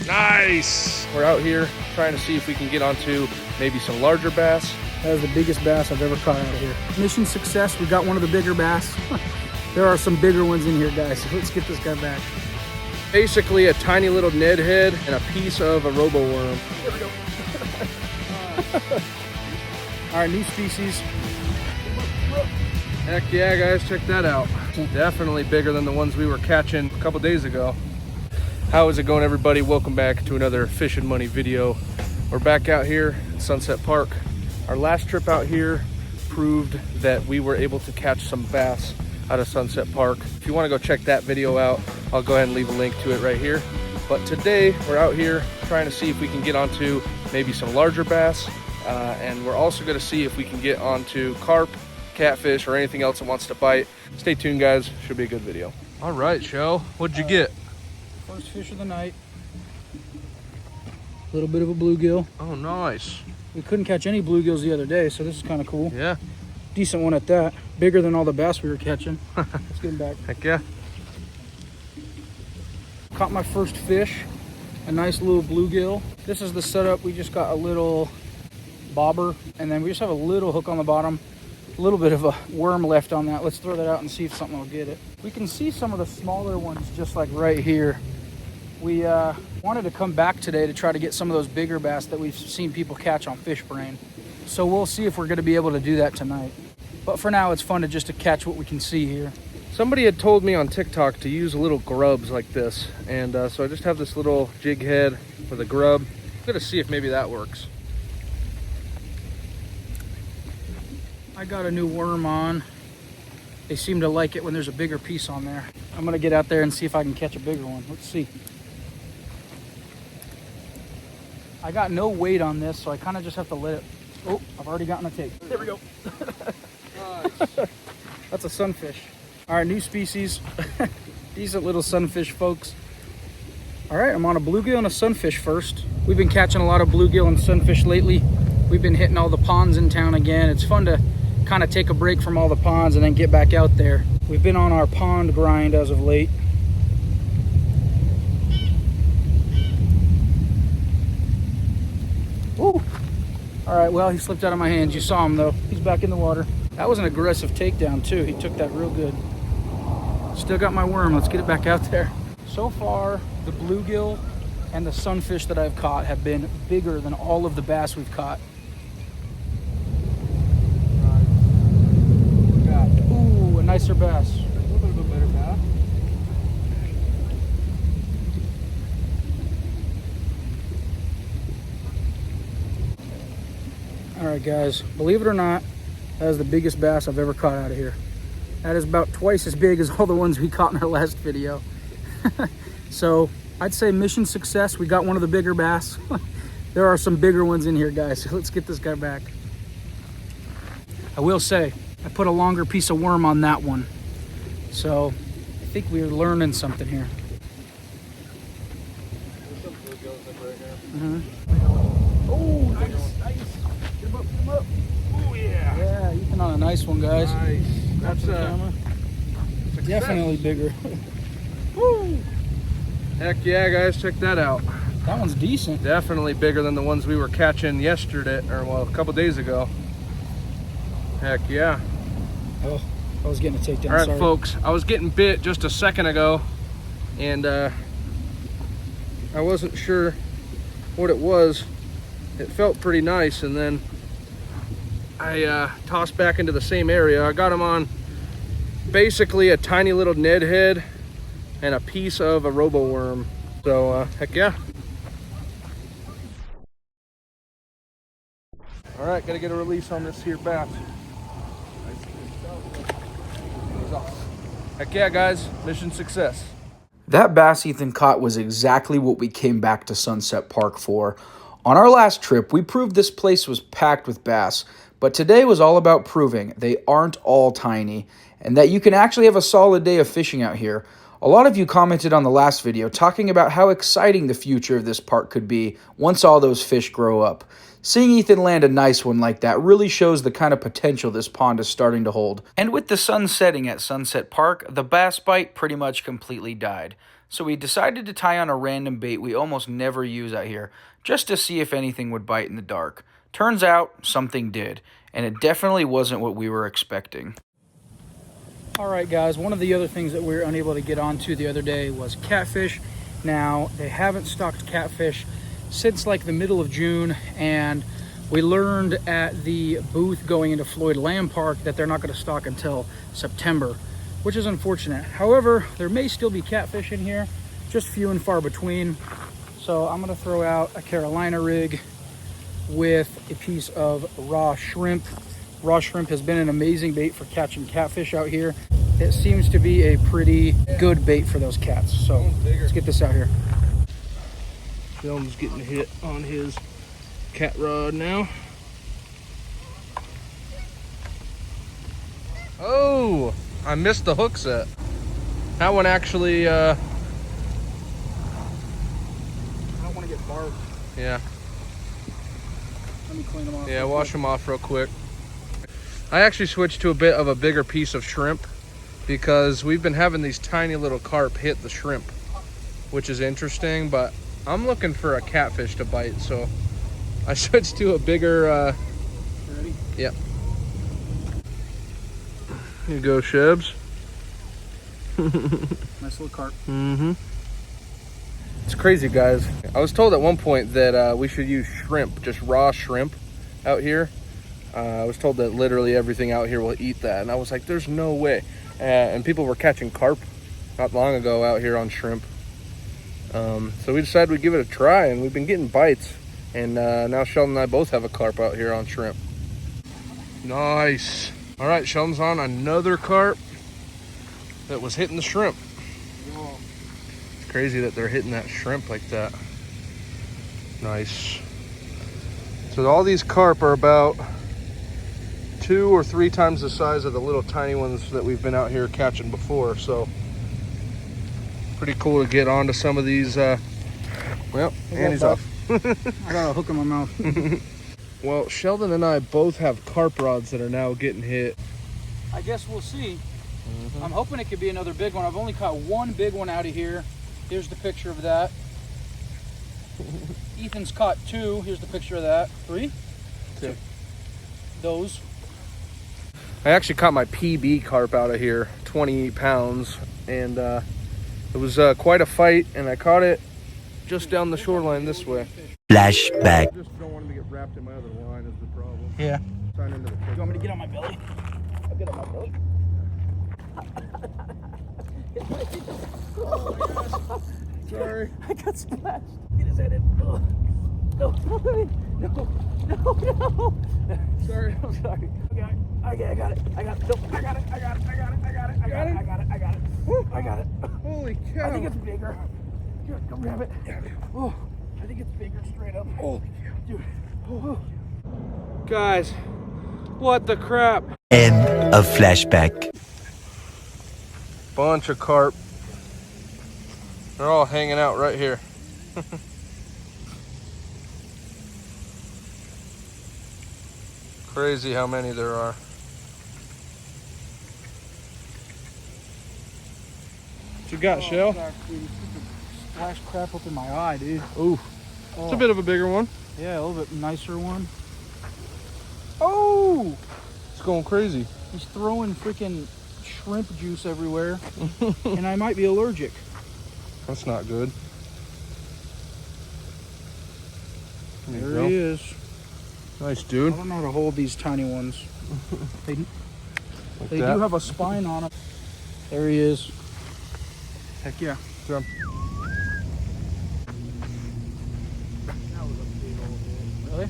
Nice. We're out here trying to see if we can get onto maybe some larger bass. That is the biggest bass I've ever caught out of here. Mission success, we got one of the bigger bass. There are some bigger ones in here, guys, so let's get this guy back. Basically a tiny little Ned head and a piece of a robo worm. There we go. All right, new species. Heck yeah, guys, check that out. Definitely bigger than the ones we were catching a couple days ago. How is it going, everybody? Welcome back to another Fish and Money video. We're back out here at Sunset Park. Our last trip out here proved that we were able to catch some bass out of Sunset Park. If you want to go check that video out, I'll go ahead and leave a link to it right here. But today we're out here trying to see if we can get onto maybe some larger bass, and we're also going to see if we can get onto carp, catfish, or anything else that wants to bite. Stay tuned, guys. Should be a good video. All right, Shell, what'd you get? First fish of the night. A little bit of a bluegill. Oh, nice. We couldn't catch any bluegills the other day, so this is kind of cool. Yeah. Decent one at that. Bigger than all the bass we were catching. Let's get him back. Heck yeah. Caught my first fish, a nice little bluegill. This is the setup. We just got a little bobber, and then we just have a little hook on the bottom. A little bit of a worm left on that. Let's throw that out and see if something will get it. We can see some of the smaller ones just like right here. We wanted to come back today to try to get some of those bigger bass that we've seen people catch on Fish Brain. So we'll see if we're going to be able to do that tonight. But for now, it's fun to just to catch what we can see here. Somebody had told me on TikTok to use little grubs like this, and so I just have this little jig head for the grub. I'm gonna see if maybe that works. I got a new worm on. They seem to like it when there's a bigger piece on there. I'm gonna get out there and see if I can catch a bigger one. Let's see. I got no weight on this, so I kind of just have to let it. Oh, I've already gotten a take. There we go. Nice. That's a sunfish. All right, new species. Decent little sunfish, folks. All right, I'm on a bluegill and a sunfish first. We've been catching a lot of bluegill and sunfish lately. We've been hitting all the ponds in town again. It's fun to kind of take a break from all the ponds and then get back out there. We've been on our pond grind as of late. Ooh. All right, well, he slipped out of my hands. You saw him, though. He's back in the water. That was an aggressive takedown, too. He took that real good. Still got my worm. Let's get it back out there. So far, the bluegill and the sunfish that I've caught have been bigger than all of the bass we've caught. Ooh, a nicer bass. A little bit of a better bass. All right, guys, believe it or not, that is the biggest bass I've ever caught out of here. That is about twice as big as all the ones we caught in our last video. So I'd say mission success. We got one of the bigger bass. There are some bigger ones in here, guys, so let's get this guy back. I will say, I put a longer piece of worm on that one. So I think we're learning something here. There's some bluegills up right here. Oh, nice. Get him up, get him up. Oh yeah. Yeah, you can on a nice one, guys. Nice. That's That's the camera. Success. Definitely bigger. Woo. Heck yeah, guys, check that out. That one's decent. Definitely bigger than the ones we were catching yesterday, or well, a couple days ago. Heck yeah. Oh, I was getting a takedown. All right, sorry. folks, I was getting bit just a second ago, and I wasn't sure what it was. It felt pretty nice, and then I tossed back into the same area. I got him on basically a tiny little Ned head and a piece of a robo worm. So heck yeah. All right, gotta get a release on this here bass. He's off. Heck yeah, guys, mission success. That bass Ethan caught was exactly what we came back to Sunset Park for. On our last trip, we proved this place was packed with bass, but today was all about proving they aren't all tiny and that you can actually have a solid day of fishing out here. A lot of you commented on the last video talking about how exciting the future of this park could be once all those fish grow up. Seeing Ethan land a nice one like that really shows the kind of potential this pond is starting to hold. And with the sun setting at Sunset Park, the bass bite pretty much completely died. So we decided to tie on a random bait we almost never use out here, just to see if anything would bite in the dark. Turns out, something did, and it definitely wasn't what we were expecting. All right, guys, one of the other things that we were unable to get onto the other day was catfish. Now, they haven't stocked catfish since like the middle of June, and we learned at the booth going into Floyd Land Park that they're not going to stock until September, which is unfortunate. However, there may still be catfish in here, just few and far between. So I'm going to throw out a Carolina rig with a piece of raw shrimp. Raw shrimp has been an amazing bait for catching catfish out here. It seems to be a pretty good bait for those cats. So let's get this out here. Sheldon's getting hit on his cat rod now. Oh, I missed the hook set. That one actually, I don't want to get barbed. Yeah. Let me clean them off. Yeah, wash them off real quick. I actually switched to a bit of a bigger piece of shrimp because we've been having these tiny little carp hit the shrimp, which is interesting, but I'm looking for a catfish to bite, so I switched to a bigger, You ready? Yep. Here you go, Shebs. Nice little carp. Mm-hmm. It's crazy, guys. I was told at one point that we should use shrimp, just raw shrimp out here. I was told that literally everything out here will eat that, and I was like, there's no way. And people were catching carp not long ago out here on shrimp. So we decided we'd give it a try, and we've been getting bites. And now Sheldon and I both have a carp out here on shrimp. Nice. All right, Sheldon's on another carp that was hitting the shrimp. Whoa. It's crazy that they're hitting that shrimp like that. Nice. So all these carp are about 2 or 3 times the size of the little tiny ones that we've been out here catching before. So pretty cool to get onto some of these. Well, and he's off. I got a hook in my mouth. Well, Sheldon and I both have carp rods that are now getting hit. I guess we'll see. I'm hoping it could be another big one. I've only caught one big one out of here. Here's the picture of that. Ethan's caught 2. Here's the picture of that. 3? 2. Those. I actually caught my PB carp out of here, 28 pounds, and it was quite a fight, and I caught it just down the shoreline this way. Flashback. I just don't want him to get wrapped in my other line is the problem. Yeah. Sign into the You want me to get on my belly? I'll get on my belly. Sorry. I got splashed. Get his head in. Oh. No, no. Sorry. I'm sorry. I got it. I got it. Holy cow. I think it's bigger. Here, come grab it. Oh, I think it's bigger straight up. Holy cow. Dude. Oh. Guys, what the crap? End of flashback. Bunch of carp. They're all hanging out right here. Crazy how many there are. What you got, Shell? Gosh, dude, you splashed crap up in my eye, dude. Ooh, it's a bit of a bigger one. Yeah, a little bit nicer one. Oh, it's going crazy. He's throwing freaking shrimp juice everywhere, and I might be allergic. That's not good. There he is. Nice, I dude. don't know how to hold these tiny ones. They Like do that. have a spine on them. There he is. Heck yeah. Jump. Really?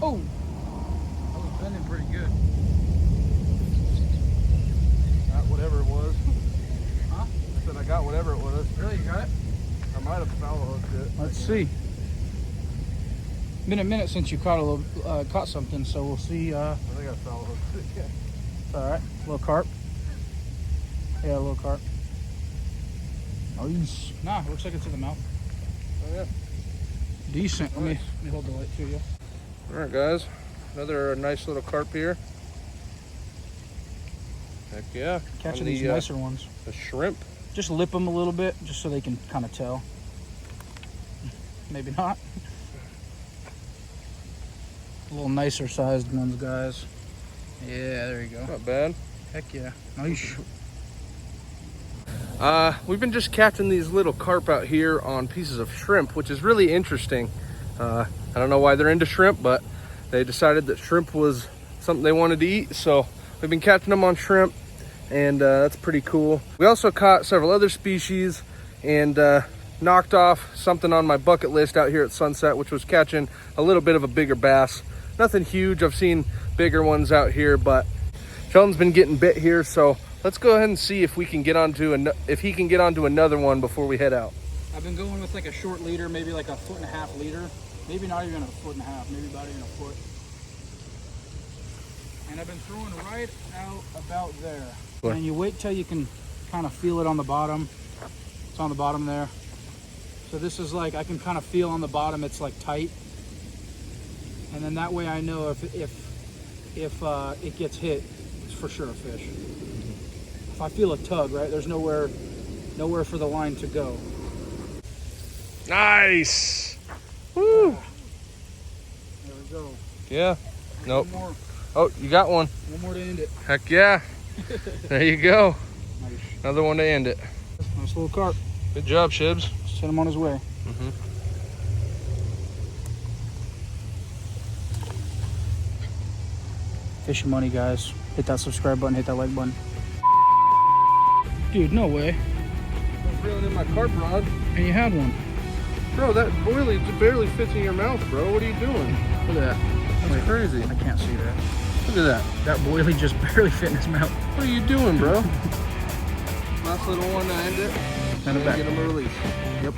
Oh! That was bending pretty good. Got whatever it was. Huh? I said I got whatever it was. Really? You got it? I might have foul hooked it. Let's see. Been a minute since you caught a little, caught something, so we'll see. I think I foul hooked it. Yeah. It's all right. Little carp. Yeah, a little carp. Nice. Nah, it looks like it's in the mouth. Oh yeah. Decent. Let me hold the light to you. All right, guys. Another nice little carp here. Heck yeah. Catching these nicer ones. The shrimp. Just lip them a little bit, just so they can kind of tell. Maybe not. A little nicer sized ones, guys. Yeah, there you go. Not bad. Heck yeah. Nice. We've been just catching these little carp out here on pieces of shrimp, which is really interesting. I don't know why they're into shrimp, but they decided that shrimp was something they wanted to eat, so we've been catching them on shrimp, and that's pretty cool. We also caught several other species and knocked off something on my bucket list out here at Sunset, which was catching a little bit of a bigger bass. Nothing huge. I've seen bigger ones out here, but Sheldon's been getting bit here, so let's go ahead and see if we can get onto if he can get onto another one before we head out. I've been going with like a short leader, maybe like a 1.5 leader, maybe not even a 1.5 feet, maybe about even a foot. And I've been throwing right out about there. What? And you wait till you can kind of feel it on the bottom. It's on the bottom there. So this is like, I can kind of feel on the bottom, it's like tight. And then that way I know if it gets hit, it's for sure a fish. If I feel a tug, right, there's nowhere for the line to go. Nice. Woo. There we go. Yeah. Nope. One more. Oh, you got one. One more to end it. Heck yeah. There you go. Nice. Another one to end it. Nice little carp. Good job, Shibs. Send him on his way. Fishing money, guys. Hit that subscribe button, hit that like button. Dude, no way. I was reeling in my carp rod. And you had one. Bro, that boilie barely fits in your mouth, bro. What are you doing? Look at that. That's crazy. I can't see that. Look at that. That boilie just barely fit in his mouth. What are you doing, bro? Last little one to end it. Send it back. Get him a release. Yep.